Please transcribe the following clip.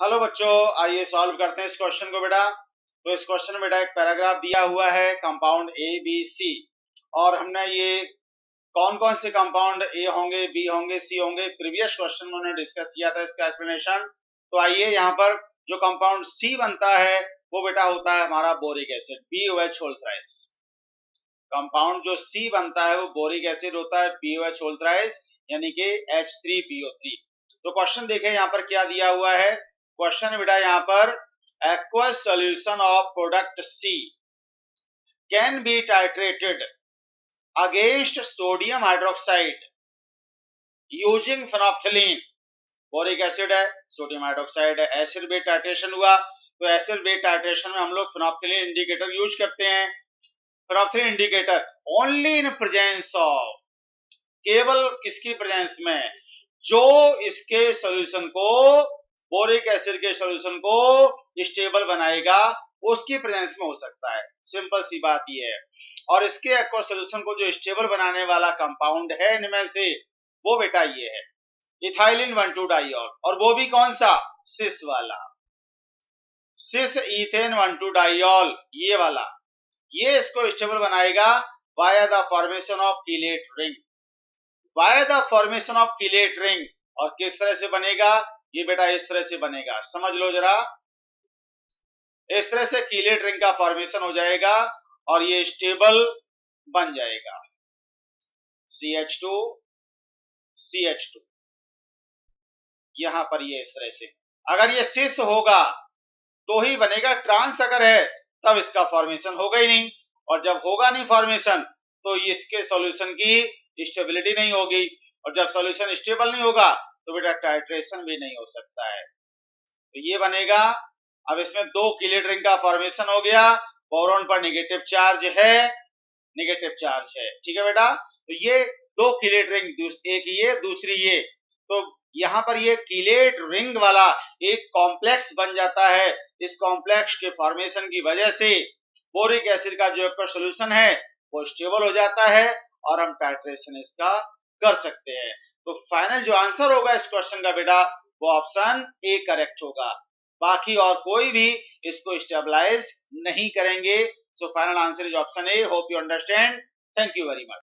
Hello बच्चों, आइए solve करते हैं इस क्वेश्चन को बेटा। तो इस क्वेश्चन में बेटा एक पैराग्राफ दिया हुआ है कंपाउंड ए बी सी, और हमने ये कौन कौन से कंपाउंड ए होंगे, बी होंगे, सी होंगे प्रीवियस क्वेश्चन में उन्होंने डिस्कस किया था इसका एक्सप्लेनेशन। तो आइए यहाँ पर जो कंपाउंड सी बनता है वो बेटा होता है हमारा boric acid, BOH whole thrice. Compound जो सी बनता है वो बोरिक एसिड होता है, BOH होल थ्राइस, यानी कि H3BO3। तो क्वेश्चन देखें यहाँ पर क्या दिया हुआ है। क्वेश्चन है बेटा यहाँ पर aqueous solution of product C can be titrated against sodium hydroxide using phenolphthalein। Boric acid है, सोडियम हाइड्रोक्साइड है, एसिड बेस टाइट्रेशन हुआ। तो एसिड बेस टाइट्रेशन में हम लोग phenolphthalein इंडिकेटर यूज करते हैं। phenolphthalein indicator only in presence of, केवल किसकी प्रेजेंस में, जो इसके सॉल्यूशन को, बोरिक एसिड के सॉल्यूशन को स्टेबल बनाएगा, उसकी प्रेजेंस में हो सकता है। सिंपल सी बात ये है। और इसके एक्वस सॉल्यूशन को जो स्टेबल बनाने वाला कंपाउंड है इनमें से, वो बेटा ये है इथाइलिन 1,2-डाइऑल, और वो भी कौन सा, सिस वाला, सिस इथेन 1,2-डाइऑल, ये वाला। ये इसको स्टेबल बनाएगा via the formation of chelate ring, via the formation of chelate ring. और किस तरह से बनेगा ये बेटा, इस तरह से बनेगा, समझ लो जरा। इस तरह से कीलेट रिंग का फॉर्मेशन हो जाएगा और ये स्टेबल बन जाएगा, CH2 CH2। यहां पर ये इस तरह से, अगर ये सिस होगा तो ही बनेगा, ट्रांस अगर है तब इसका फॉर्मेशन होगा ही नहीं। और जब होगा नहीं फॉर्मेशन तो इसके सॉल्यूशन की स्टेबिलिटी नहीं होगी, और जब सॉल्यूशन स्टेबल नहीं होगा तो बेटा टाइट्रेशन भी नहीं हो सकता है। तो ये बनेगा। अब इसमें दो कीलेट रिंग का फॉर्मेशन हो गया, बोरॉन पर नेगेटिव चार्ज है, नेगेटिव चार्ज है, ठीक है बेटा। तो ये दो कीलेट रिंग, एक ये दूसरी ये, तो यहाँ पर ये कीलेट रिंग वाला एक कॉम्प्लेक्स बन जाता है। इस कॉम्प्लेक्स के फॉर्मेशन की वजह से बोरिक एसिड का जो एक्वस सॉल्यूशन है वो स्टेबल हो जाता है और हम टाइट्रेशन इसका कर सकते हैं। तो फाइनल जो आंसर होगा इस क्वेश्चन का बेटा, वो ऑप्शन ए करेक्ट होगा। बाकी और कोई भी इसको स्टेबलाइज नहीं करेंगे। So final answer is option A. Hope you understand. Thank you very much.